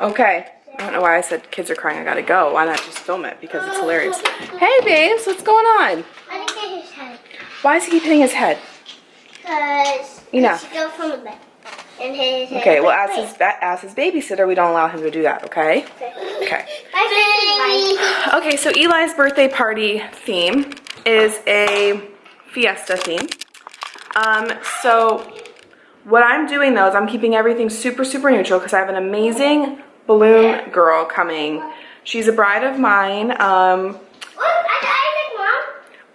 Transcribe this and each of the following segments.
Okay. I don't know why I said kids are crying, I gotta go. Why not just film it? Because it's hilarious. Hey, babes, what's going on? I didn't hit his head. Why is he keep hitting his head? Because he goes from the bed and hit his head. Okay, well, as his babysitter, we don't allow him to do that, okay? Okay. Bye, Okay, so Eli's birthday party theme is a Fiesta theme. So what I'm doing though is I'm keeping everything super, super neutral because I have an amazing balloon girl coming. She's a bride of mine.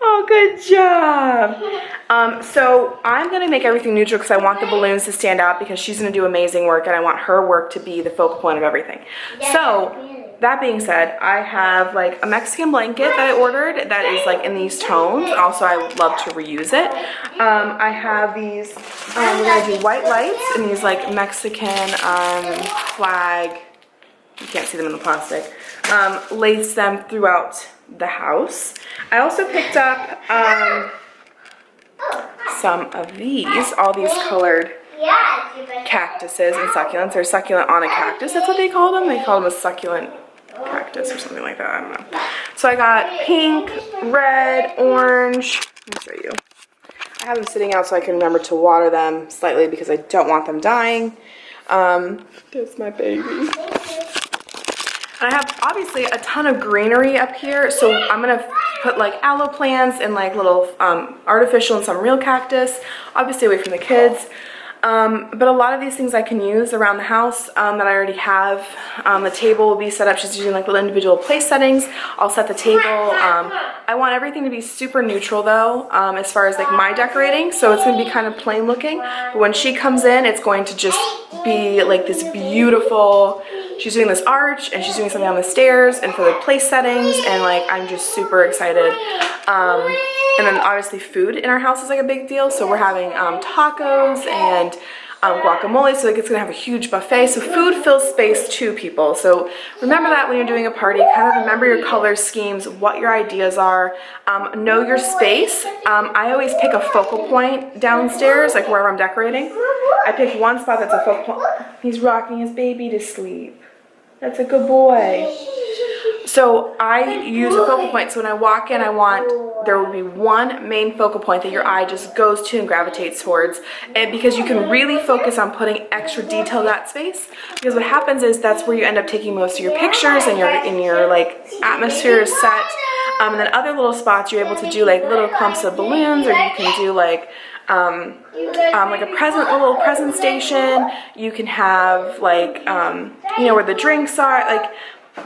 Oh, good job. So I'm gonna make everything neutral because I want the balloons to stand out because she's gonna do amazing work and I want her work to be the focal point of everything. So that being said, I have like a Mexican blanket that I ordered that is like in these tones. Also, I would love to reuse it. I have these, we're gonna do white lights and these like Mexican flag, you can't see them in the plastic, lace them throughout the house. I also picked up some of these, all these colored cactuses and succulents. They're succulent on a cactus, that's what they call them. They call them a succulent cactus or something like that, I don't know. So I got pink, red, orange. Let me show you. I have them sitting out so I can remember to water them slightly because I don't want them dying. There's my baby. And I have obviously a ton of greenery up here, so I'm gonna put like aloe plants and like little artificial and some real cactus, obviously away from the kids. But a lot of these things I can use around the house that I already have. The table will be set up. She's using like little individual place settings. I'll set the table. I want everything to be super neutral though, as far as like my decorating. So it's going to be kind of plain looking. But when she comes in, it's going to just be like this beautiful, she's doing this arch and she's doing something on the stairs and for the place settings. And like, I'm just super excited. And then obviously food in our house is like a big deal. So we're having tacos and guacamole, so like it's gonna have a huge buffet. So food fills space to people. So remember that when you're doing a party, kind of remember your color schemes, what your ideas are, know your space. I always pick a focal point downstairs, like wherever I'm decorating. I pick one spot that's a focal point. He's rocking his baby to sleep. That's a good boy. So I use a focal point, so when I walk in, I want there will be one main focal point that your eye just goes to and gravitates towards, and because you can really focus on putting extra detail in that space, because what happens is that's where you end up taking most of your pictures and your like atmosphere is set, and then other little spots you're able to do like little clumps of balloons, or you can do like a little present station. You can have like you know, where the drinks are, like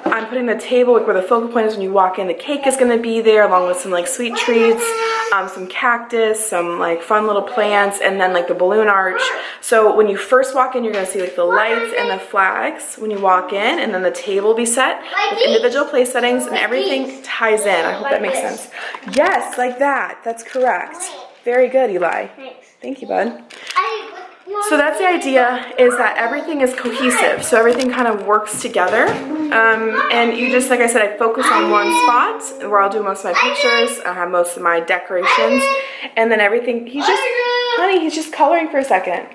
I'm putting the table like where the focal point is when you walk in. The cake is going to be there along with some like sweet treats, some cactus, some like fun little plants, and then like the balloon arch. So when you first walk in, you're going to see like the lights and the flags when you walk in, and then the table will be set with individual place settings and everything ties in. I hope that makes sense. Yes, like that. That's correct. Very good, Eli. Thank you, bud. So that's the idea, is that everything is cohesive. So everything kind of works together. And you just, like I said, I focus on one spot where I'll do most of my pictures. I have most of my decorations. And then everything, he's just coloring for a second.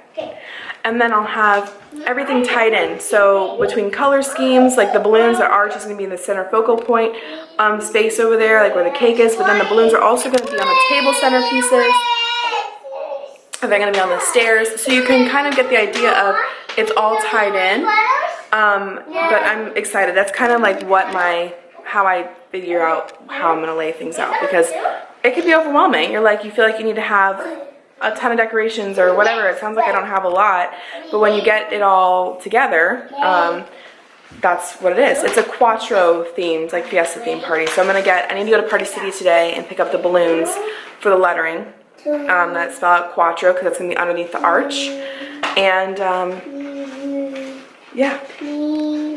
And then I'll have everything tied in. So between color schemes, like the balloons, the arch is going to be in the center focal point space over there, like where the cake is. But then the balloons are also going to be on the table centerpieces. And they're going to be on the stairs. So you can kind of get the idea of it's all tied in. But I'm excited. That's kind of like how I figure out how I'm going to lay things out. Because it can be overwhelming. You feel like you need to have a ton of decorations or whatever. It sounds like I don't have a lot. But when you get it all together, that's what it is. It's a Quattro themed, like Fiesta themed party. So I need to go to Party City today and pick up the balloons for the lettering. That spell out Quattro, because that's going to be underneath the arch. And yeah,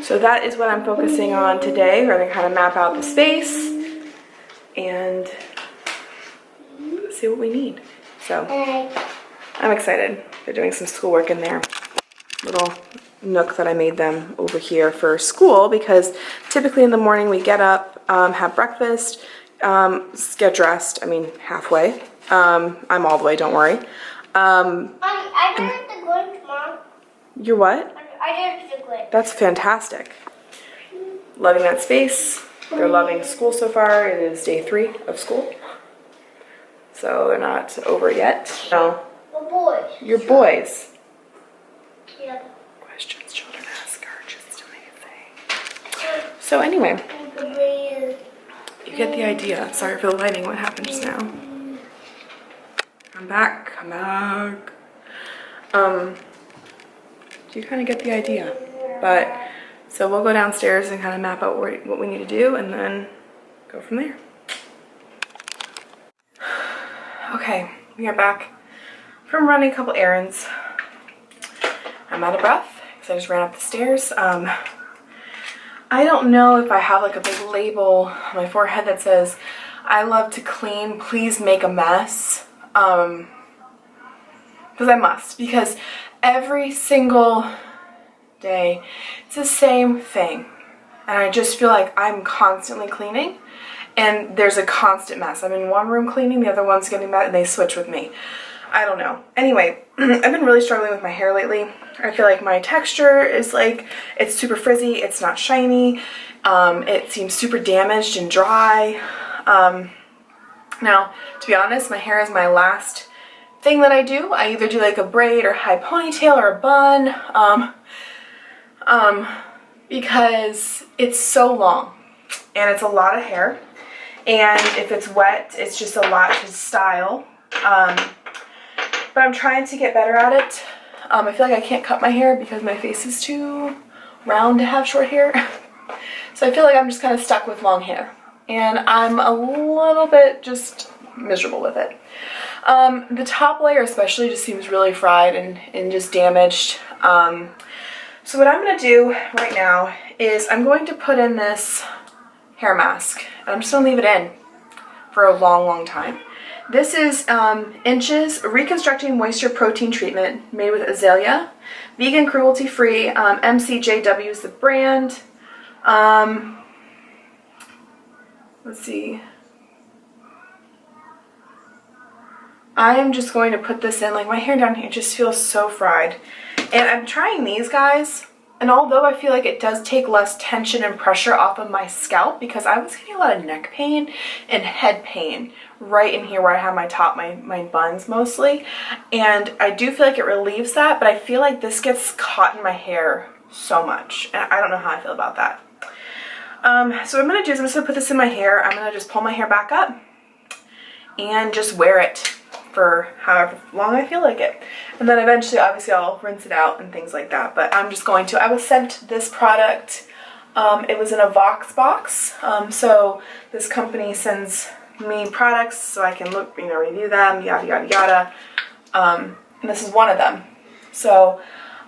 so that is what I'm focusing on today. We're going to kind of map out the space and see what we need. So I'm excited. They're doing some schoolwork in there. Little nook that I made them over here for school, because typically in the morning we get up, have breakfast, get dressed, halfway. I'm all the way, don't worry. I got the lunch, Mom. You're what? I I did good. That's fantastic. Loving that space. They're loving school so far. It is day 3 of school. So they're not over yet. No. The boys. Your boys. Yeah. Questions children ask are just amazing. So anyway, you get the idea. Sorry for the lighting. What happened just now? Come back. Come back. You kind of get the idea. But so we'll go downstairs and kind of map out what we need to do and then go from there. Okay, we are back from running a couple errands. I'm out of breath because I just ran up the stairs. I don't know if I have like a big label on my forehead that says, I love to clean, please make a mess. Because I must, because every single day it's the same thing. And I just feel like I'm constantly cleaning. And there's a constant mess. I'm in one room cleaning, the other one's getting mad, and they switch with me. I don't know. Anyway, I've been really struggling with my hair lately. I feel like my texture is like, it's super frizzy, it's not shiny, it seems super damaged and dry. Now, to be honest, my hair is my last thing that I do. I either do like a braid or high ponytail or a bun, because it's so long and it's a lot of hair. And if it's wet, it's just a lot to style. But I'm trying to get better at it. I feel like I can't cut my hair because my face is too round to have short hair. So I feel like I'm just kind of stuck with long hair. And I'm a little bit just miserable with it. The top layer especially just seems really fried and just damaged. So what I'm going to do right now is I'm going to put in this hair mask. And I'm just going to leave it in for a long, long time. This is Inch's Reconstructing Moisture Protein Treatment made with azalea. Vegan, cruelty-free. MCJW is the brand. Let's see. I am just going to put this in. Like, my hair down here just feels so fried. And I'm trying these, guys. And although I feel like it does take less tension and pressure off of my scalp, because I was getting a lot of neck pain and head pain right in here where I have my buns mostly. And I do feel like it relieves that, but I feel like this gets caught in my hair so much. And I don't know how I feel about that. So what I'm going to do is I'm just going to put this in my hair. I'm going to just pull my hair back up and just wear it for however long I feel like it. And then eventually, obviously, I'll rinse it out and things like that. But I'm just going to. I was sent this product. It was in a Vox box. So this company sends me products so I can look, review them, yada, yada, yada. And this is one of them. So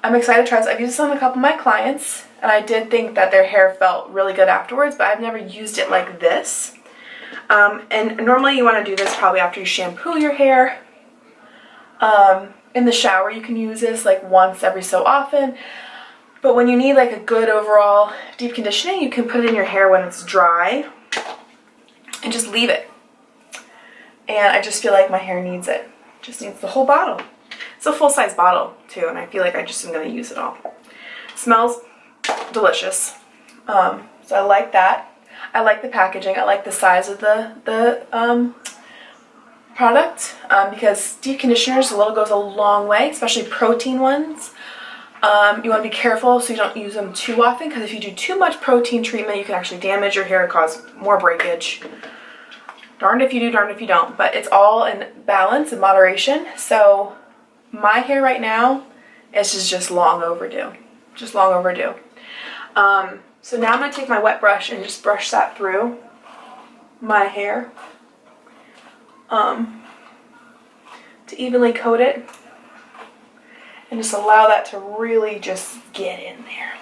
I'm excited to try this. I've used this on a couple of my clients. And I did think that their hair felt really good afterwards. But I've never used it like this. And normally you want to do this probably after you shampoo your hair. In the shower you can use this like once every so often. But when you need like a good overall deep conditioning, you can put it in your hair when it's dry and just leave it. And I just feel like my hair needs it. Just needs the whole bottle. It's a full-size bottle too, and I feel like I just am going to use it all. Smells delicious. So I like that. I like the packaging. I like the size of the product because deep conditioners, the little goes a long way, especially protein ones. You want to be careful so you don't use them too often, because if you do too much protein treatment, you can actually damage your hair and cause more breakage. Darned if you do, darned if you don't. But it's all in balance and moderation. So my hair right now is just long overdue. Just long overdue. So now I'm going to take my wet brush and just brush that through my hair to evenly coat it and just allow that to really just get in there.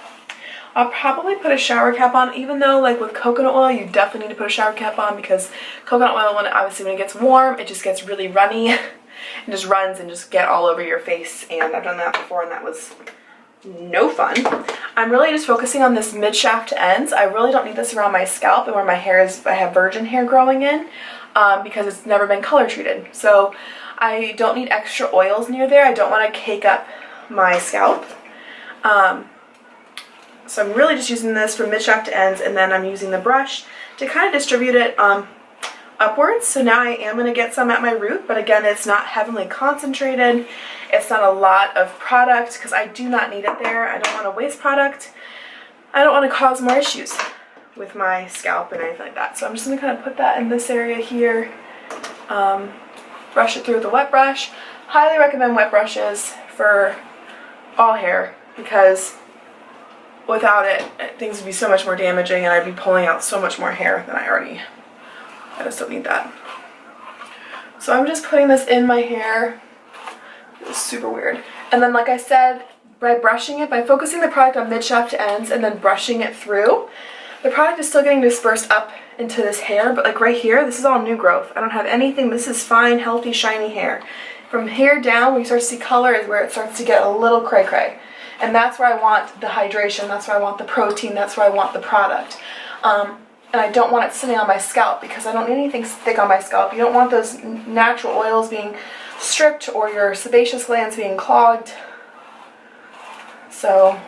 I'll probably put a shower cap on, even though like with coconut oil you definitely need to put a shower cap on, because coconut oil, when it gets warm, it just gets really runny and just runs and just get all over your face, and I've done that before and that was no fun. I'm really just focusing on this mid shaft to ends. I really don't need this around my scalp and where my hair is. I have virgin hair growing in because it's never been color treated. So I don't need extra oils near there. I don't want to cake up my scalp. So I'm really just using this from mid-shaft to ends, and then I'm using the brush to kind of distribute it upwards. So now I am going to get some at my root, but again, it's not heavily concentrated. It's not a lot of product because I do not need it there. I don't want to waste product. I don't want to cause more issues with my scalp and anything like that. So I'm just going to kind of put that in this area here. Brush it through with a wet brush. Highly recommend wet brushes for all hair because without it, things would be so much more damaging and I'd be pulling out so much more hair than I just don't need that. So I'm just putting this in my hair. It's super weird. And then like I said, by brushing it, by focusing the product on mid-shaft to ends and then brushing it through, the product is still getting dispersed up into this hair, but like right here, this is all new growth. I don't have anything. This is fine, healthy, shiny hair. From here down, where you start to see color is where it starts to get a little cray-cray. And that's where I want the hydration, that's where I want the protein, that's where I want the product. And I don't want it sitting on my scalp because I don't need anything thick on my scalp. You don't want those natural oils being stripped or your sebaceous glands being clogged. So,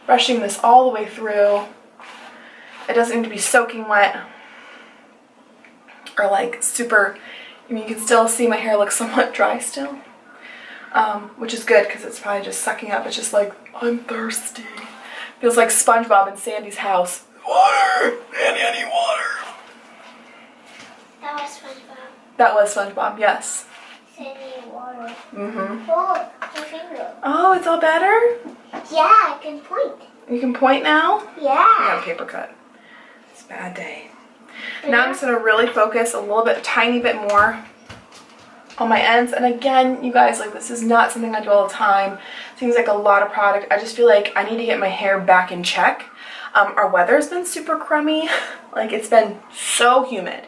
brushing this all the way through. It doesn't need to be soaking wet or like super, I mean, you can still see my hair looks somewhat dry still, which is good because it's probably just sucking up. It's just like, I'm thirsty. Feels like SpongeBob in Sandy's house. Water! I need water. That was SpongeBob. That was SpongeBob, yes. Sandy water. Mm-hmm. Oh, my finger. Oh, it's all better? Yeah, I can point. You can point now? Yeah. I got a paper cut. It's a bad day. Now I'm just going to really focus a little bit, tiny bit more on my ends. And again, you guys, like this is not something I do all the time. Seems like a lot of product. I just feel like I need to get my hair back in check. Our weather's been super crummy. Like it's been so humid.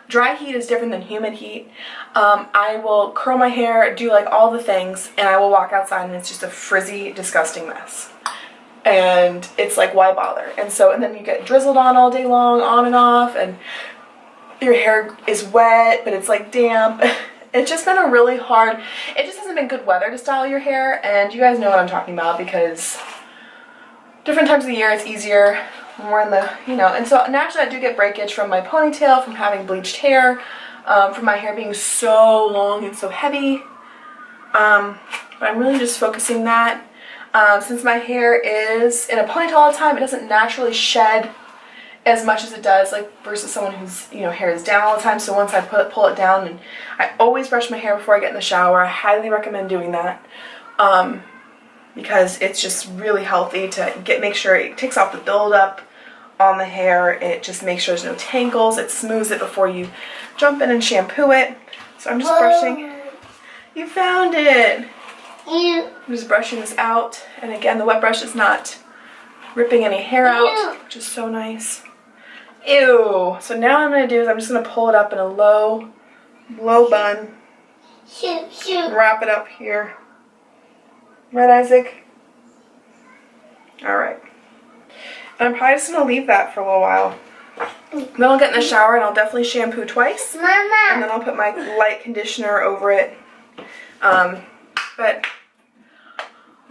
Dry heat is different than humid heat. I will curl my hair, do like all the things, and I will walk outside and it's just a frizzy, disgusting mess. And it's like, why bother? And then you get drizzled on all day long, on and off, and your hair is wet, but it's like damp. It's just been a really hard, it just hasn't been good weather to style your hair, and you guys know what I'm talking about because different times of the year it's easier, more in the, you know, and so naturally I do get breakage from my ponytail, from having bleached hair, from my hair being so long and so heavy, but I'm really just focusing that. Since my hair is in a ponytail all the time, it doesn't naturally shed as much as it does, like versus someone whose, you know, hair is down all the time. So once I pull it down, and I always brush my hair before I get in the shower. I highly recommend doing that because it's just really healthy to make sure it takes off the buildup on the hair. It just makes sure there's no tangles. It smooths it before you jump in and shampoo it. So I'm just brushing. You found it. I'm just brushing this out, and again, the wet brush is not ripping any hair out, which is so nice. Ew. So now what I'm going to do is I'm just going to pull it up in a low bun. Shoot. Wrap it up here. Right, Isaac? Alright. And I'm probably just going to leave that for a little while. Then I'll get in the shower and I'll definitely shampoo twice. Mama. And then I'll put my light conditioner over it. But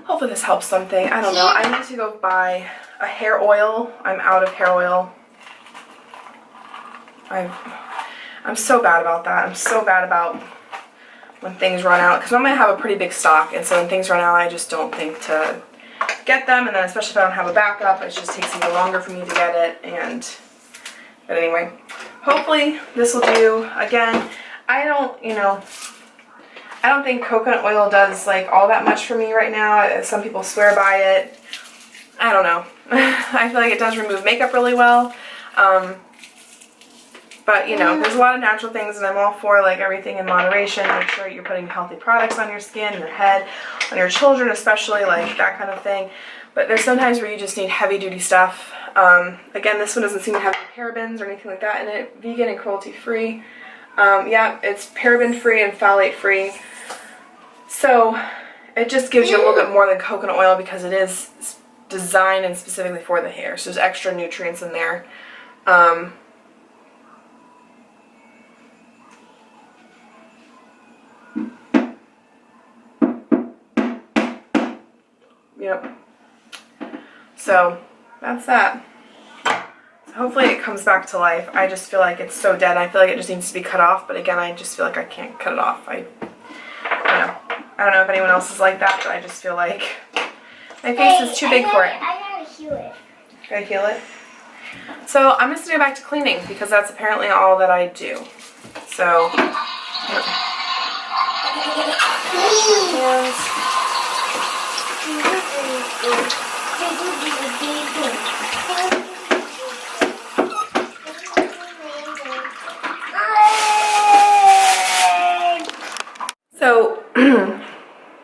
hopefully this helps something. I don't know. I need to go buy a hair oil. I'm out of hair oil. I'm so bad about that. I'm so bad about when things run out. Because normally I have a pretty big stock. And so when things run out, I just don't think to get them. And then especially if I don't have a backup, it just takes even longer for me to get it. But anyway, hopefully this will do. Again, I don't think coconut oil does like all that much for me right now. Some people swear by it. I don't know. I feel like it does remove makeup really well. But you know, there's a lot of natural things, and I'm all for like everything in moderation. Make sure you're putting healthy products on your skin, your head, on your children especially, like that kind of thing. But there's sometimes where you just need heavy duty stuff. Again, this one doesn't seem to have any parabens or anything like that in it. Vegan and cruelty free. Yeah, it's paraben free and phthalate free. So it just gives you a little bit more than coconut oil because it is designed and specifically for the hair. So there's extra nutrients in there. Yep. So that's that. So hopefully it comes back to life. I just feel like it's so dead. I feel like it just needs to be cut off, but again, I just feel like I can't cut it off. I don't know if anyone else is like that, but I just feel like my face is too big for it. I gotta heal it. Gotta heal it? So I'm just gonna go back to cleaning because that's apparently all that I do. So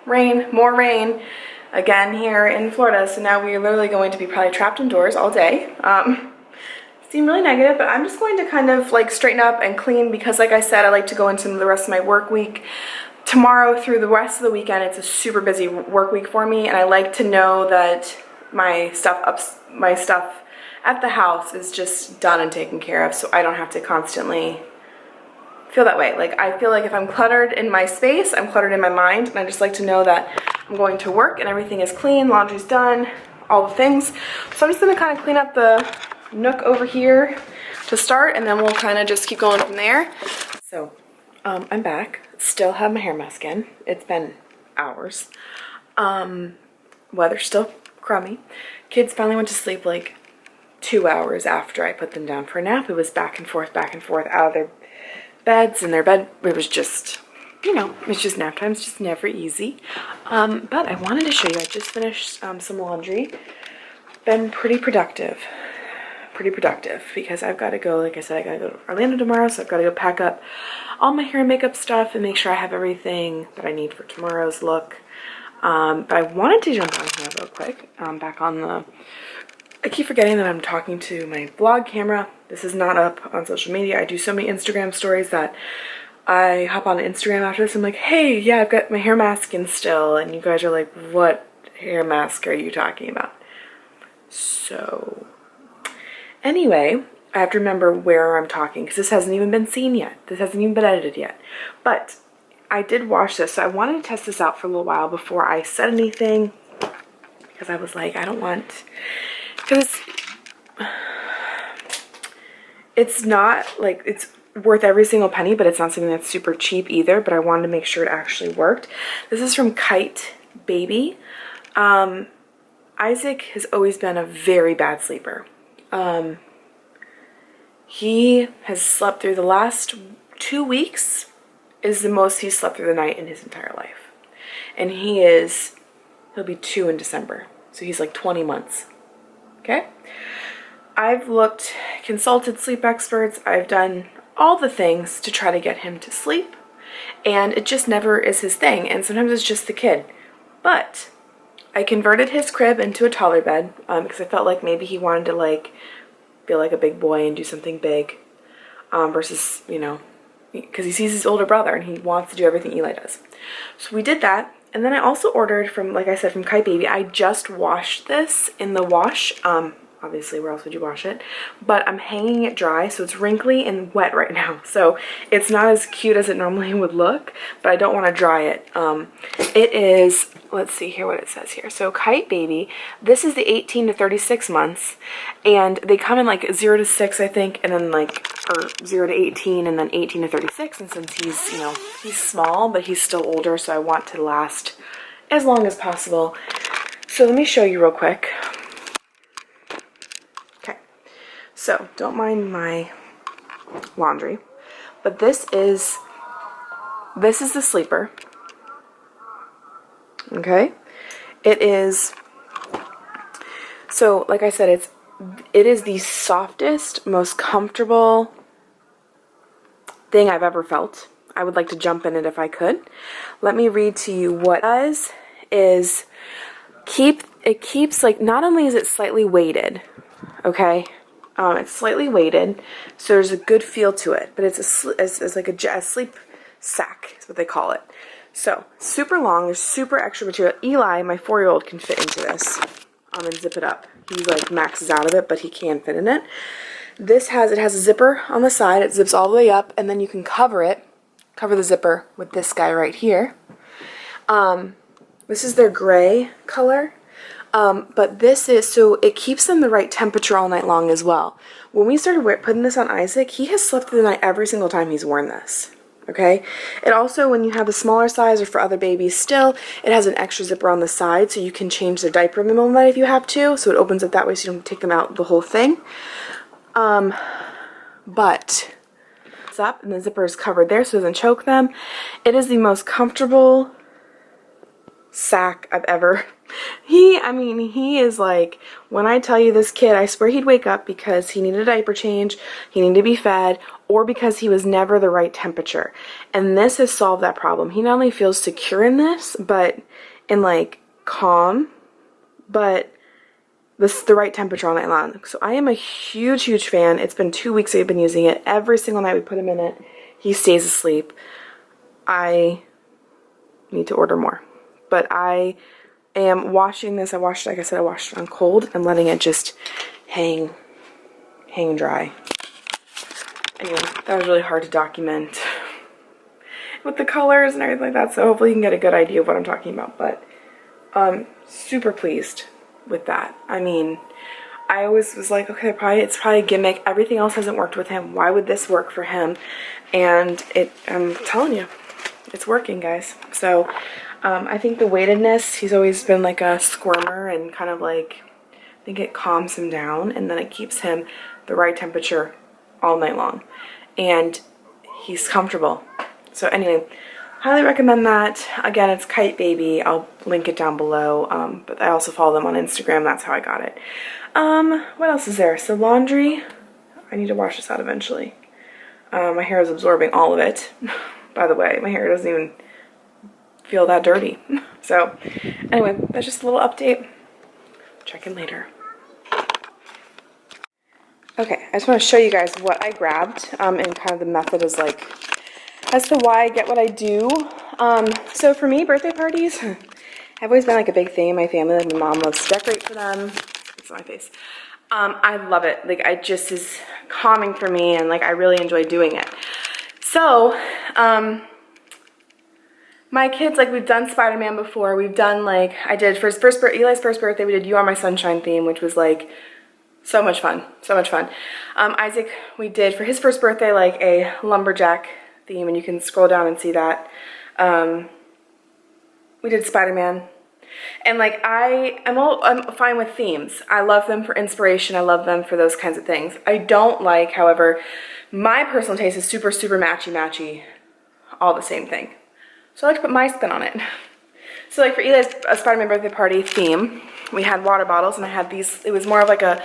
rain, more rain again here in Florida. So now we are literally going to be probably trapped indoors all day. Seem really negative, but I'm just going to kind of like straighten up and clean because like I said, I like to go into the rest of my work week. Tomorrow through the rest of the weekend, it's a super busy work week for me, and I like to know that my stuff at the house is just done and taken care of, so I don't have to constantly feel that way. Like I feel like if I'm cluttered in my space, I'm cluttered in my mind, and I just like to know that I'm going to work and everything is clean, laundry's done, all the things. So I'm just gonna kind of clean up the nook over here to start, and then we'll kind of just keep going from there. So I'm back. Still have my hair mask in. It's been hours. Weather's still crummy. Kids finally went to sleep like 2 hours after I put them down for a nap. It was back and forth out of their beds, and their bed, it was just, you know, it's just nap time. It's just never easy. But I wanted to show you, I just finished some laundry. Been pretty productive because I've got to go, like I said, I got to go to Orlando tomorrow, so I've got to go pack up all my hair and makeup stuff and make sure I have everything that I need for tomorrow's look. But I wanted to jump on here real quick, back on the, I keep forgetting that I'm talking to my vlog camera. This is not up on social media. I do so many Instagram stories that I hop on Instagram after this. I'm like, hey, yeah, I've got my hair mask in still. And you guys are like, what hair mask are you talking about? So anyway, I have to remember where I'm talking because this hasn't even been seen yet. This hasn't even been edited yet. But I did wash this, so I wanted to test this out for a little while before I said anything because I was like, I don't want, because it's not like it's worth every single penny, but it's not something that's super cheap either, but I wanted to make sure it actually worked. This is from Kite Baby. Isaac has always been a very bad sleeper. He has slept through the last 2 weeks is the most he's slept through the night in his entire life. And he'll be 2 in December. So he's like 20 months. Okay? I've consulted sleep experts. I've done all the things to try to get him to sleep. And it just never is his thing. And sometimes it's just the kid. But I converted his crib into a taller bed because I felt like maybe he wanted to like feel like a big boy and do something big versus, you know, because he sees his older brother and he wants to do everything Eli does. So we did that. And then I also ordered from, like I said, from Kite Baby. I just washed this in the wash. Obviously, where else would you wash it? But I'm hanging it dry, so it's wrinkly and wet right now. So it's not as cute as it normally would look, but I don't want to dry it. It is, let's see here what it says here. So Kite Baby, this is the 18 to 36 months, and they come in like 0 to 6, I think, and then like, or 0 to 18, and then 18 to 36. And since he's, you know, he's small, but he's still older, so I want to last as long as possible. So let me show you real quick. So, don't mind my laundry, but this is the sleeper, okay? It is, so like I said, it is the softest, most comfortable thing I've ever felt. I would like to jump in it if I could. Let me read to you what it does is it keeps, like, not only is it slightly weighted, okay? It's slightly weighted, so there's a good feel to it, but it's like a sleep sack is what they call it. So, super long, there's super extra material. Eli, my 4-year-old, can fit into this and zip it up. He like maxes out of it, but he can fit in it. It has a zipper on the side, it zips all the way up, and then you can cover the zipper with this guy right here. This is their gray color. But this is, so it keeps them the right temperature all night long as well. When we started putting this on Isaac, he has slept through the night every single time he's worn this. Okay? It also, when you have a smaller size or for other babies still, it has an extra zipper on the side so you can change the diaper in the middle of the night if you have to. So it opens up that way so you don't take them out the whole thing. But it's up and the zipper is covered there so it doesn't choke them. It is the most comfortable sack I've ever. He is like, when I tell you this kid, I swear he'd wake up because he needed a diaper change, he needed to be fed, or because he was never the right temperature. And this has solved that problem. He not only feels secure in this, but in like calm, but this is the right temperature all night long. So I am a huge, huge fan. It's been 2 weeks I've been using it. Every single night we put him in it, he stays asleep. I need to order more. But I am washing this. I washed it on cold. I'm letting it just hang dry. Anyway, that was really hard to document with the colors and everything like that. So hopefully you can get a good idea of what I'm talking about. But super pleased with that. I mean, I always was like, okay, it's probably a gimmick. Everything else hasn't worked with him. Why would this work for him? And I'm telling you, it's working, guys. So I think the weightedness, he's always been like a squirmer and kind of like, I think it calms him down and then it keeps him the right temperature all night long. And he's comfortable. So anyway, highly recommend that. Again, it's Kite Baby. I'll link it down below. But I also follow them on Instagram. That's how I got it. What else is there? So laundry. I need to wash this out eventually. My hair is absorbing all of it. By the way, my hair doesn't even feel that dirty. So anyway, that's just a little update. Check in later. Okay, I just want to show you guys what I grabbed and kind of the method is like as to why I get what I do. So for me, birthday parties have always been like a big thing in my family. Like my mom loves to decorate for them. It's on my face. I love it. Like I just is calming for me and like I really enjoy doing it. So my kids, like we've done Spider-Man before. We've done like, I did for Eli's first birthday, we did You Are My Sunshine theme, which was like so much fun, so much fun. Isaac, we did for his first birthday like a lumberjack theme, and you can scroll down and see that. We did Spider-Man, and like I'm fine with themes. I love them for inspiration. I love them for those kinds of things. I don't like, however, my personal taste is super, super matchy, all the same thing. So I like to put my spin on it. So like for Eli's Spider-Man birthday party theme, we had water bottles and I had these, it was more of like a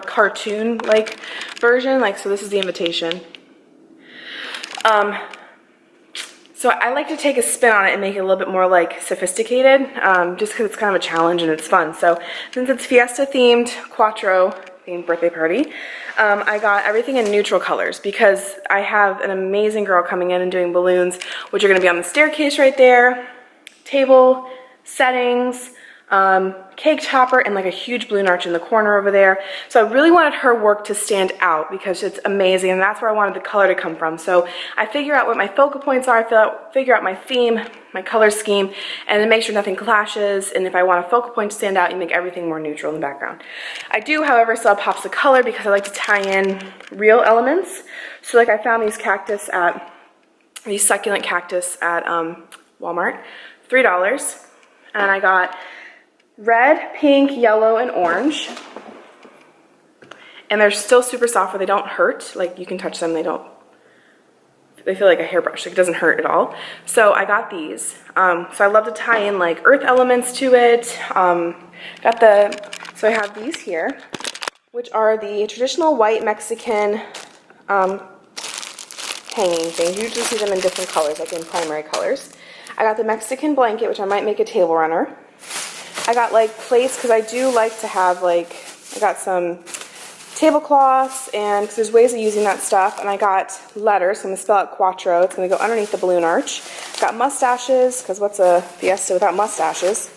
cartoon like version. Like, so this is the invitation. So I like to take a spin on it and make it a little bit more like sophisticated, just because it's kind of a challenge and it's fun. So since it's Fiesta themed, Quattro themed birthday party, I got everything in neutral colors because I have an amazing girl coming in and doing balloons, which are going to be on the staircase right there, table, settings, cake topper, and like a huge balloon arch in the corner over there. So I really wanted her work to stand out because it's amazing, and that's where I wanted the color to come from. So I figure out what my focal points are, I figure out my theme, my color scheme, and then make sure nothing clashes. And if I want a focal point to stand out, you make everything more neutral in the background. I do, however, still have pops of color because I like to tie in real elements. So like I found these succulent cactus at Walmart, $3, and I got red, pink, yellow, and orange. And they're still super soft where they don't hurt. Like you can touch them, they feel like a hairbrush. Like it doesn't hurt at all. So I got these. So I love to tie in like earth elements to it. So I have these here, which are the traditional white Mexican hanging things. You usually see them in different colors, like in primary colors. I got the Mexican blanket, which I might make a table runner. I got like plates because I do like to have like, I got some tablecloths and because there's ways of using that stuff. And I got letters. So I'm going to spell out Quattro. It's going to go underneath the balloon arch. Got mustaches because what's a Fiesta without mustaches?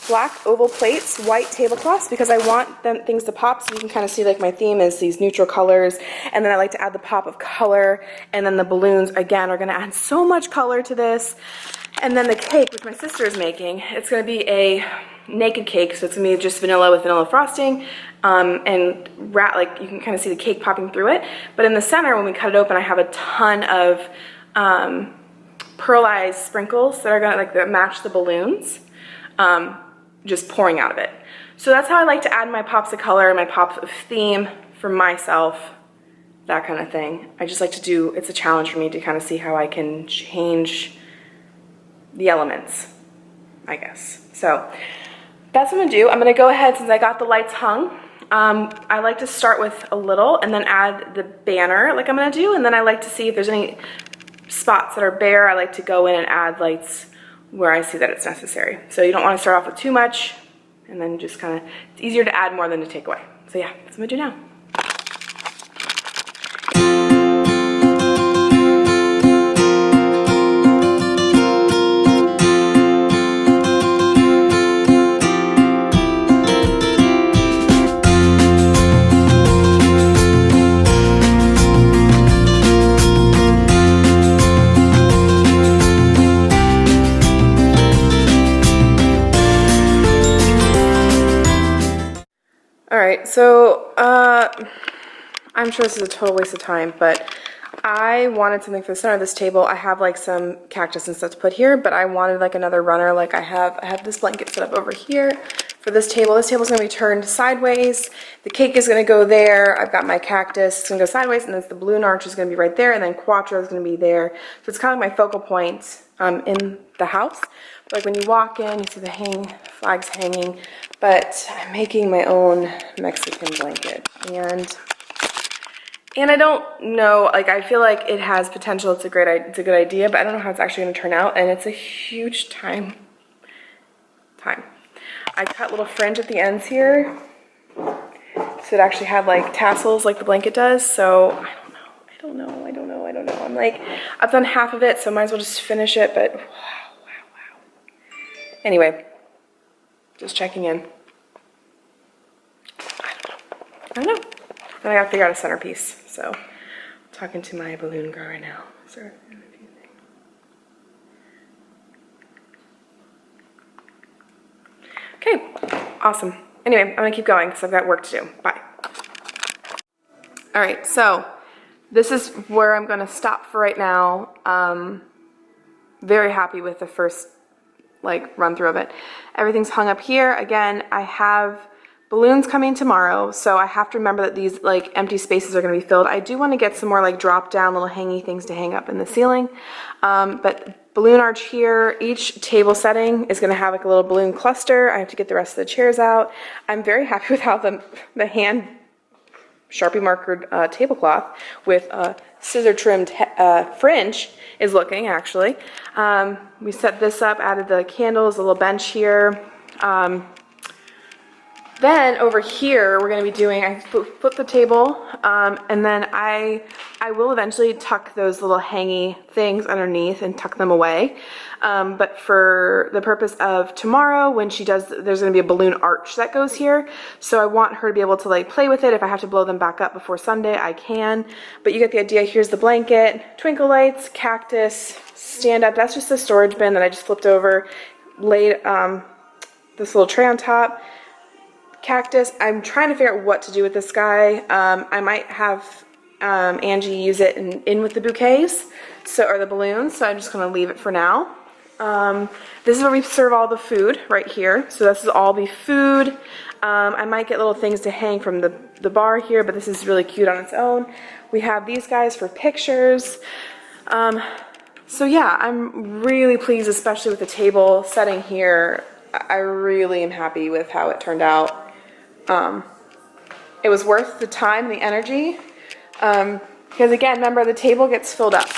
black oval plates, white tablecloths, because I want things to pop, so you can kind of see like my theme is these neutral colors, and then I like to add the pop of color, and then the balloons, again, are gonna add so much color to this. And then the cake, which my sister is making, it's gonna be a naked cake, so it's gonna be just vanilla with vanilla frosting, and like you can kind of see the cake popping through it. But in the center, when we cut it open, I have a ton of pearlized sprinkles that are gonna that match the balloons. Just pouring out of it. So that's how I like to add my pops of color and my pops of theme for myself, that kind of thing. I just like to do, it's a challenge for me to kind of see how I can change the elements, I guess. So that's what I'm gonna do. I'm gonna go ahead, since I got the lights hung, I like to start with a little and then add the banner like I'm gonna do, and then I like to see if there's any spots that are bare. I like to go in and add lights where I see that it's necessary. So you don't want to start off with too much, and then just kind of, it's easier to add more than to take away. So yeah, that's what I'm gonna do now. Alright, so I'm sure this is a total waste of time, but I wanted something for the center of this table. I have like some cactus and stuff to put here, but I wanted like another runner. Like I have this blanket set up over here for this table. This table's gonna be turned sideways. The cake is gonna go there. I've got my cactus, it's gonna go sideways, and then the balloon arch is gonna be right there, and then Quattro is gonna be there. So it's kind of my focal point in the house. Like when you walk in, you see the flags hanging, but I'm making my own Mexican blanket, and I don't know, like I feel like it has potential, it's a good idea, but I don't know how it's actually gonna turn out, and it's a huge time. I cut little fringe at the ends here, so it actually had like tassels like the blanket does, so I don't know. I'm like, I've done half of it, so might as well just finish it, but wow. Anyway, just checking in. I don't know. Then I gotta figure out a centerpiece. So, I'm talking to my balloon girl right now. Okay, awesome. Anyway, I'm gonna keep going because I've got work to do. Bye. All right, so this is where I'm gonna stop for right now. Very happy with the first run through of it. Everything's hung up here. Again, I have balloons coming tomorrow, so I have to remember that these empty spaces are going to be filled. I do want to get some more drop down little hangy things to hang up in the ceiling, but balloon arch here. Each table setting is going to have a little balloon cluster. I have to get the rest of the chairs out. I'm very happy with how the hand Sharpie markered tablecloth with scissor trimmed fringe is looking, actually. We set this up, added the candles, a little bench here. Then over here, we're going to be doing, I flip the table, and then I will eventually tuck those little hangy things underneath and tuck them away. But for the purpose of tomorrow, when she does, there's going to be a balloon arch that goes here. So I want her to be able to play with it. If I have to blow them back up before Sunday, I can. But you get the idea. Here's the blanket, twinkle lights, cactus, stand up. That's just the storage bin that I just flipped over, laid this little tray on top. Cactus. I'm trying to figure out what to do with this guy. I might have Angie use it in with the bouquets, or the balloons, so I'm just going to leave it for now. This is where we serve all the food right here. So this is all the food. I might get little things to hang from the bar here, but this is really cute on its own. We have these guys for pictures. So yeah, I'm really pleased, especially with the table setting here. I really am happy with how it turned out. It was worth the time, the energy, because again, remember, the table gets filled up.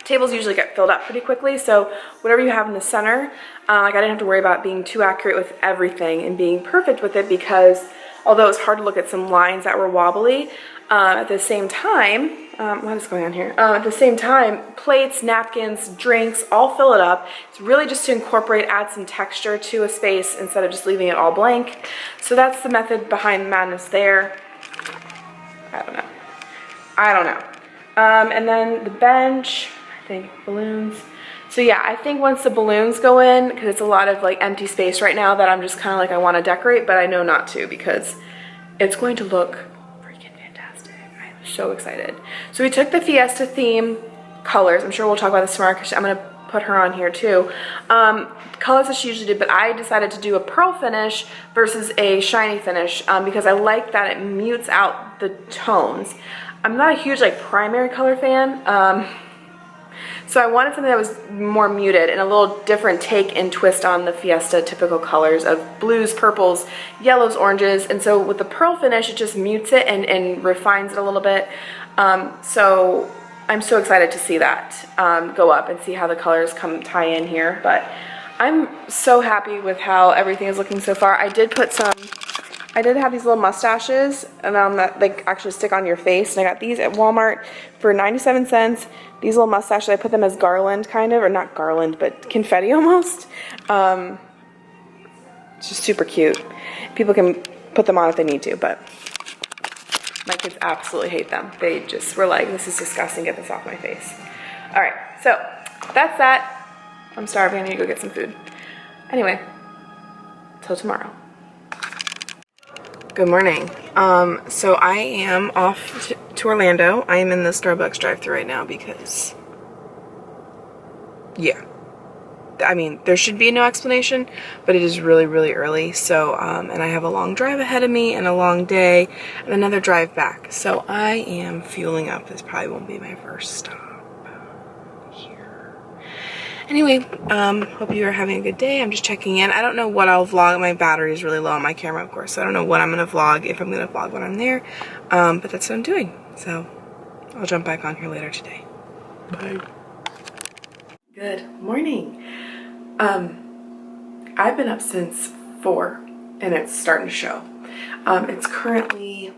Tables usually get filled up pretty quickly, so whatever you have in the center, I didn't have to worry about being too accurate with everything and being perfect with it, because although it's hard to look at some lines that were wobbly, at the same time, what is going on here? At the same time, plates, napkins, drinks, all fill it up. It's really just to incorporate, add some texture to a space instead of just leaving it all blank. So that's the method behind the madness there. I don't know. And then the bench, I think balloons. So yeah, I think once the balloons go in, because it's a lot of like empty space right now that I'm just kind of like I want to decorate, but I know not to because it's going to look freaking fantastic. I'm so excited. So we took the Fiesta theme colors. I'm sure we'll talk about this tomorrow because I'm going to put her on here too. Colors that she usually did, but I decided to do a pearl finish versus a shiny finish because I like that it mutes out the tones. I'm not a huge like primary color fan. So I wanted something that was more muted and a little different take and twist on the Fiesta typical colors of blues, purples, yellows, oranges. And so with the pearl finish, it just mutes it and refines it a little bit. So I'm so excited to see that go up and see how the colors tie in here. But I'm so happy with how everything is looking so far. I did have these little mustaches that like actually stick on your face, and I got these at Walmart for 97 cents. These little mustaches, I put them as garland kind of, or not garland, but confetti almost. It's just super cute. People can put them on if they need to, but my kids absolutely hate them. They just were like, this is disgusting, get this off my face. All right, so that's that. I'm starving, I need to go get some food. Anyway, till tomorrow. Good morning. So I am off to Orlando. I am in the Starbucks drive-thru right now because, yeah. I mean, there should be no explanation, but it is really, really early. So, and I have a long drive ahead of me and a long day and another drive back. So I am fueling up. This probably won't be my first stop here. Anyway, hope you are having a good day. I'm just checking in. I don't know what I'll vlog. My battery is really low on my camera, of course. So I don't know what I'm going to vlog, if I'm going to vlog when I'm there. But that's what I'm doing. So I'll jump back on here later today. Bye. Good morning. I've been up since 4 and it's starting to show. It's currently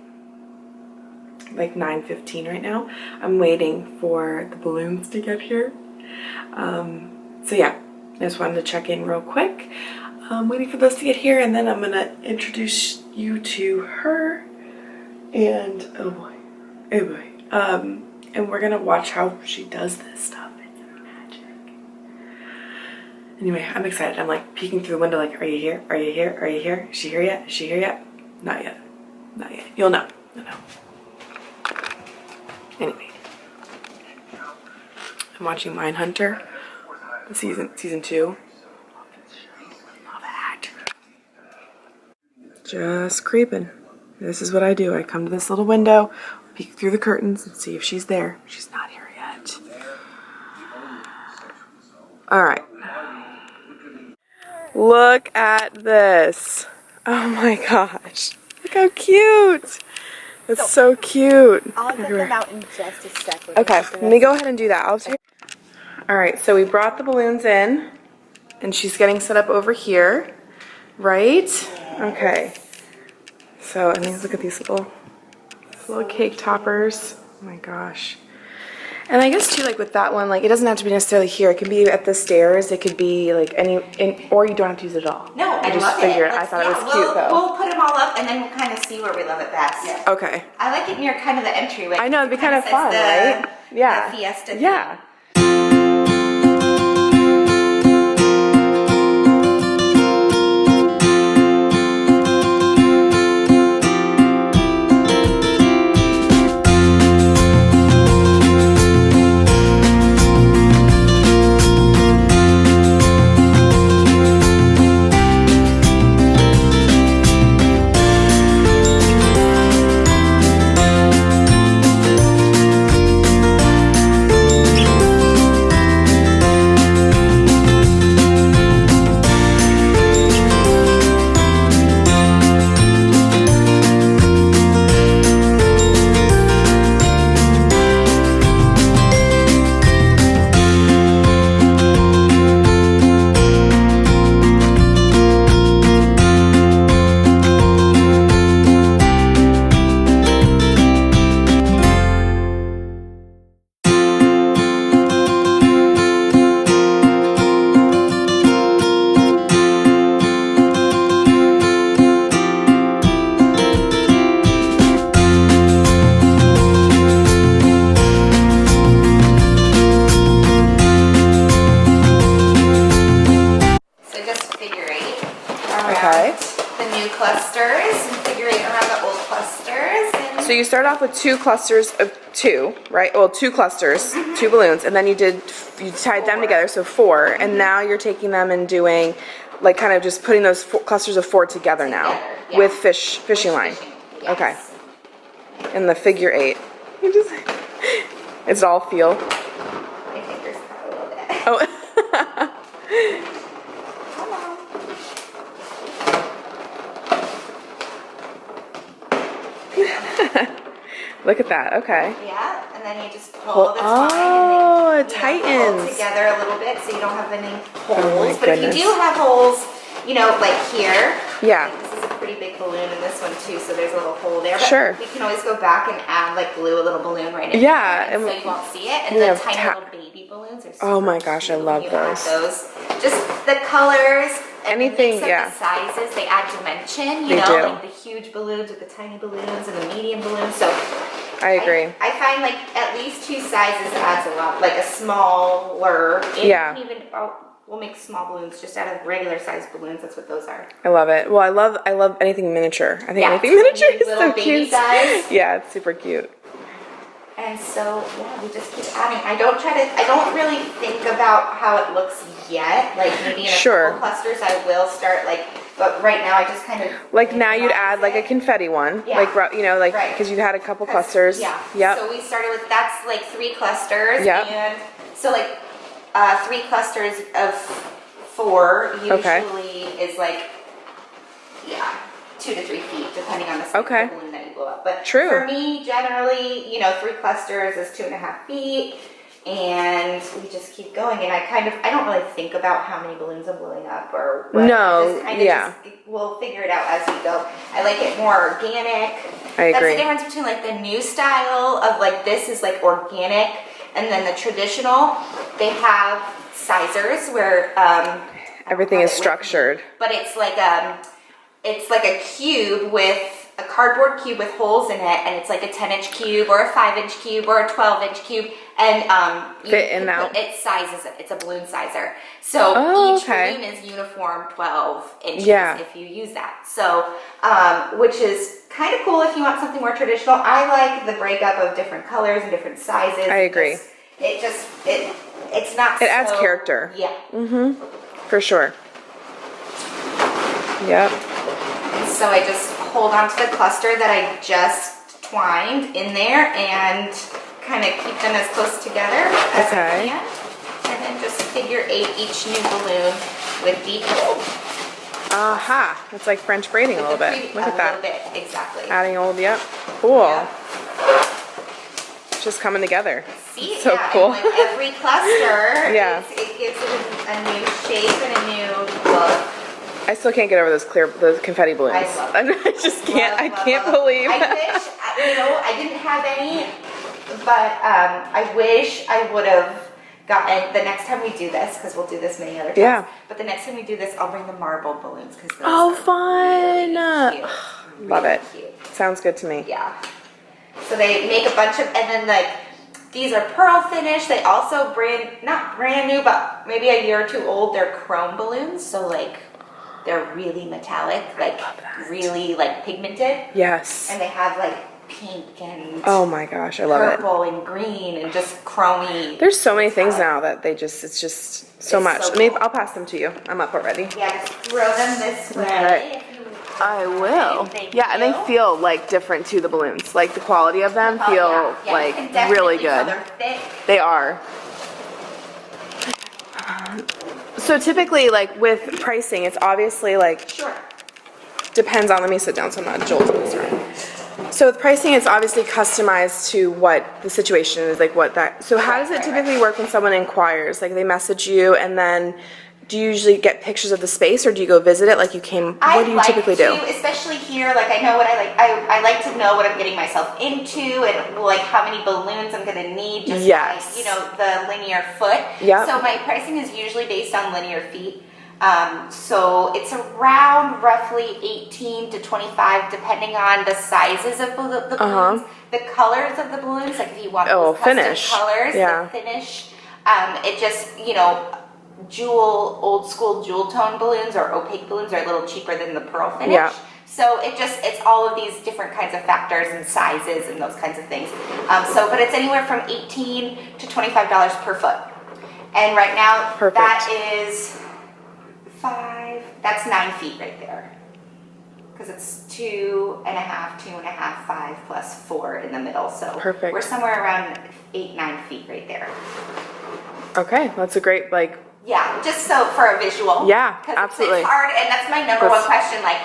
like 9:15 right now. I'm waiting for the balloons to get here. So yeah, I just wanted to check in real quick. I'm waiting for those to get here, and then I'm gonna introduce you to her and oh boy, and we're gonna watch how she does this stuff. Anyway, I'm excited. I'm like peeking through the window like, are you here? Are you here? Are you here? Is she here yet? Is she here yet? Not yet. Not yet. You'll know. You'll know. Anyway. I'm watching Mindhunter. Season 2. Love it. Just creeping. This is what I do. I come to this little window, peek through the curtains and see if she's there. She's not here yet. All right. Look at this. Oh my gosh. Look how cute. It's so cute. I'll get them out in just a second. Okay, let me go ahead and do that. All right, so we brought the balloons in and she's getting set up over here, right? Okay. So, I mean, look at these little cake toppers. Oh my gosh. And I guess too, like with that one, like it doesn't have to be necessarily here. It could be at the stairs. It could be like or you don't have to use it at all. No, I just love figured it. I thought it was cute though. We'll put them all up and then we'll kind of see where we love it best. Yeah. Okay. I like it near kind of the entryway. I know, it'd be kind of fun, right? Yeah. The Fiesta thing. Yeah. the new clusters and figure eight around the old clusters. And So you start off with 2 clusters of 2, right? Well, 2 clusters, 2 balloons, and then you tied them together, so 4, and now you're taking them and doing, like, kind of just putting those clusters of 4 together now yeah. with fishing line. Yes. Okay. And the figure 8. You just, it's all feel. My fingers cut a little bit. Oh. Come on. Look at that. Okay. Yeah, and then you just pull the twine Oh, and it pull tightens. together a little bit so you don't have any Oh my holes. But if goodness. you do have holes, you know, like here. Yeah. Like this is a pretty big balloon in this one too, so there's a little hole there. But Sure. we can always go back and add, like, glue a little balloon right in Yeah, there, and so you won't see it. And we the have tiny little baby balloons are super Oh my gosh, I cute. love You can add those. Just the colors. And Anything, the mix of yeah. the sizes, they add dimension, They you know, do. like the huge balloons with the tiny balloons and the medium balloons. So I agree. I find like at least 2 sizes adds a lot, like a smaller. And Yeah. you can even, we'll make small balloons just out of regular size balloons. That's what those are. I love it. Well, I love anything miniature. I think Yeah, anything miniature is little so baby cute. size. Yeah, it's super cute. And so yeah, we just keep adding. I don't really think about how it looks yet. Like maybe in a Sure. couple clusters I will start but right now I just kind of Like now you'd add like a confetti one, Yeah. like you know, like Right. because you had a couple clusters. Yeah. Yep. So we started with that's like 3 clusters. Yep. And so like 3 clusters of 4 usually Okay. is like 2 to 3 feet depending on the size Okay. of the balloon that you blow up. But True. for me, generally, 3 clusters is 2.5 feet. And we just keep going, and I don't really think about how many balloons I'm blowing up or what. No, Just kinda yeah. we'll figure it out as we go. I like it more organic. I That's agree. the difference between like the new style of like this is like organic, and then the traditional, they have sizers where Everything is structured. but it's like a cube with a cardboard cube with holes in it, and it's like a 10-inch cube or a 5-inch cube or a 12-inch cube, and you Fit in can and put- out. it sizes it. It's a balloon sizer, so Oh, each okay. balloon is uniform 12 inches Yeah. if you use that. So, which is kind of cool if you want something more traditional. I like the breakup of different colors and different sizes. I agree. It's not. It adds so- character. Yeah. For sure. Yep. So I just hold on to the cluster that I just twined in there and kind of keep them as close together as Okay. I can. And then just figure 8 each new balloon with the hole. Aha. It's like French braiding a little bit. Look at that. A little bit, exactly. Adding old, yep. Cool. Yeah. It's just coming together. See, It's so yeah, cool. and like every cluster, Yeah. it gives it a new shape and a new look. I still can't get over those confetti balloons. I love I just can't. I can't believe. I wish, I didn't have any, but I wish I would have gotten, the next time we do this, because we'll do this many other times. Yeah. But the next time we do this, I'll bring the marble balloons, because those Oh, are fun. really cute. Love Really it. cute. Sounds good to me. Yeah. So they make a bunch of, and then like, these are pearl finish. They also not brand new, but maybe a year or 2 old. They're chrome balloons. So like, they're really metallic, like really like pigmented. Yes. And they have like pink and Oh my gosh, I love it. purple and green and just chromy. There's so many things now that it's just so It's much. so Maybe cool. I'll pass them to you. I'm up already. Yeah, just throw them this way. Alright. if you would. I will. Thank Yeah, and they you. feel like different too, the balloons. Like the quality of them Oh, feel yeah, you like can definitely really tell good. they're thick. They are. So typically, like with pricing, it's obviously like Sure. depends on. Let me sit down so I'm not jolting this around. So with pricing, it's obviously customized to what the situation is, like what that. So how does it typically work when someone inquires? Like they message you, and then do you usually get pictures of the space, or do you go visit it? Like you came. What do you typically do? Especially here, like I know what I like. I like to know what I'm getting myself into, and like how many balloons I'm gonna need. Just Yes. by, the linear foot. Yep. So my pricing is usually based on linear feet. So it's around roughly 18 to 25, depending on the sizes of the balloons, the colors of the balloons. Like if you want those custom finish. colors, Yeah. the finish. It just old school jewel tone balloons or opaque balloons are a little cheaper than the pearl finish. Yeah. So it's all of these different kinds of factors and sizes and those kinds of things. But it's anywhere from $18 to $25 per foot. And right now, Perfect. that is that's 9 feet right there. Because it's 2.5, 2.5, 5 plus 4 in the middle. So perfect. We're somewhere around 8, 9 feet right there. Okay, that's a great, like... Yeah, just so for a visual. Yeah, absolutely. It's hard, and that's my number one question, like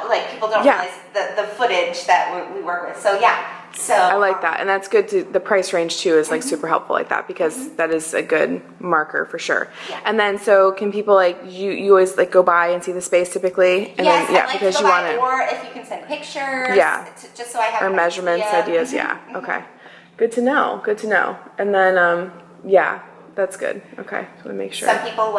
like people don't realize the footage that we work with. So I like that, and that's good. The price range too is like super helpful like that, because that is a good marker for sure. Yeah. And then so can people like you always like go by and see the space typically, and yes, then because you want it, or if you can send pictures, just so I have or measurements, ideas, okay, good to know, and then that's good. Okay, so we make sure. Some people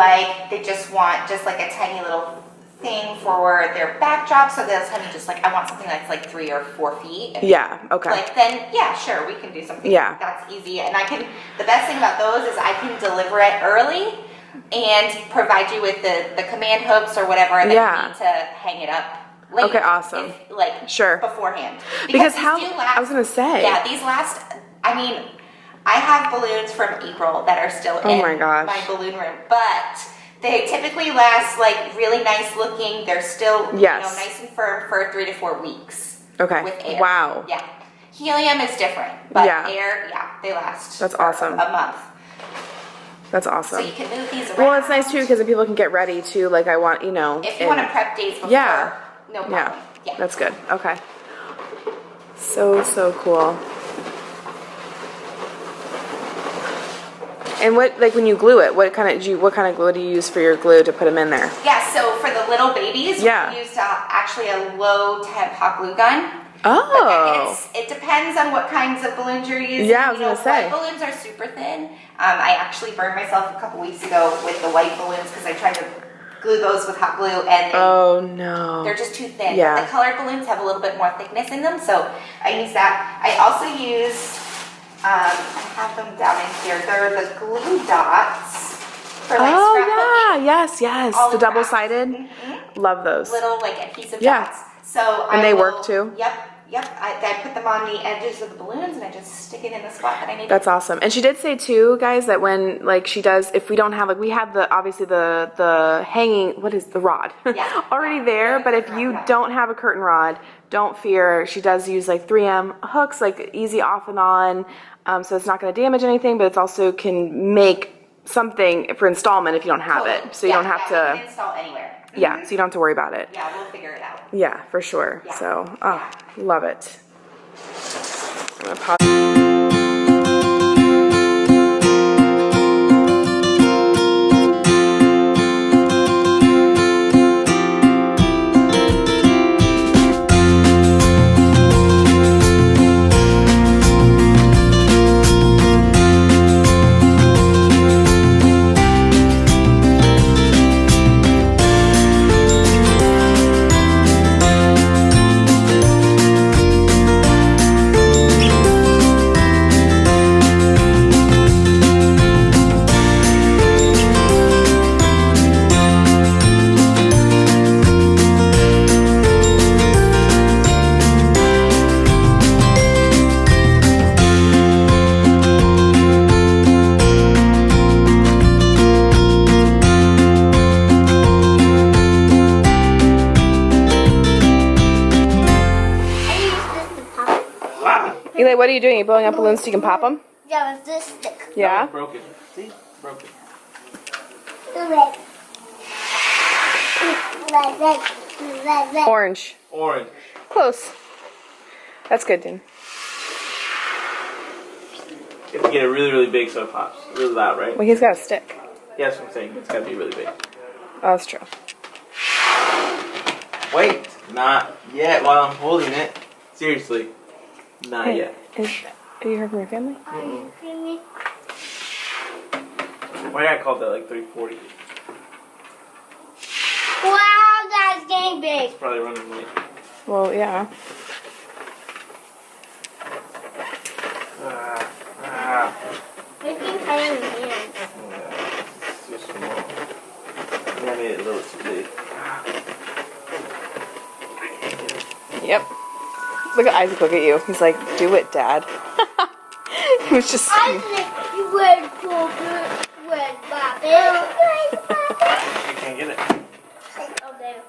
they just want just like a tiny little thing for their backdrop, so they'll tell me just like I want something that's like 3 or 4 feet. And okay. Like then sure, we can do something. That's easy, and the best thing about those is I can deliver it early and provide you with the command hooks or whatever that you need to hang it up. Late, okay, awesome. Beforehand. Because I was gonna say. Yeah, these last. I mean, I have balloons from April that are still in my balloon room, but they typically last like really nice looking. They're still nice and firm for 3 to 4 weeks. Okay. With air. Wow. Yeah. Helium is different, but air, they last. That's awesome. A month. That's awesome. So you can move these around. Well, it's nice too because then people can get ready too. Like I want, if you want to prep days before, no problem. Yeah. That's good. Okay. So cool. And what, like when you glue it, what kind of glue do you use for your glue to put them in there? Yeah, so for the little babies, we used actually a low temp hot glue gun. Oh. It depends on what kinds of balloons you're using. Yeah, I was gonna say. White balloons are super thin. I actually burned myself a couple weeks ago with the white balloons because I tried to glue those with hot glue and they're just too thin. Yeah. The colored balloons have a little bit more thickness in them, so I use that. I also use I have them down in here. They're the glue dots for like scrapbooking. Yes. The double-sided. Mm-hmm. Love those. Little like adhesive dots. So they work too? Yep. I put them on the edges of the balloons and I just stick it in the spot that I need. That's awesome. And she did say too, guys, that when like she does, if we don't have like we have the hanging, what is the rod already there, but if you don't have a curtain rod, don't fear. She does use like 3M hooks, like easy off and on, so it's not going to damage anything, but it's also can make something for installment if you don't have it, so you don't have to you can install anywhere. Yeah, so you don't have to worry about it. Yeah, we'll figure it out. Yeah, for sure. Yeah. So, love it. I'm gonna pause. Eli, what are you doing? Are you blowing up balloons so you can pop them? Yeah, with this stick. Yeah? No, it's broken. See? Broken. Red. Orange. Orange. Close. That's good, Dean. You have to get it really, really big so it pops. Really loud, right? Well, he's got a stick. Yeah, that's what I'm saying. It's got to be really big. Oh, that's true. Wait. Not yet while I'm holding it. Seriously. Not yet. Are you heard from your family? Mm-hmm. Why did I call that like 340? Wow, that's getting big. It's probably running late. Well, yeah. Making kind of hands. Yep. Look at Isaac, look at you. He's like, do it, Dad. He was just... Isaac, you went for Bobby. I can't get it. Oh, there.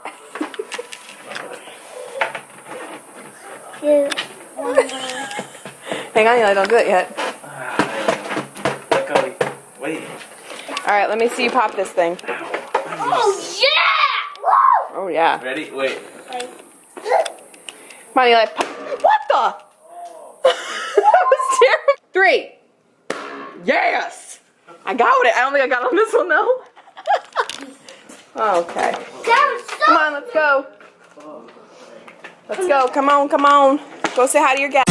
Two, one more. Hang on, Eli, don't do it yet. Go, wait. Alright, let me see you pop this thing. Oh, yeah! Oh, yeah. Ready? Wait. Come on, Eli. What the? That was terrible. 3. Yes! I got it. I don't think I got on this one, though. Okay. Come on, let's go. Let's go. Come on, come on. Go say hi to your guy.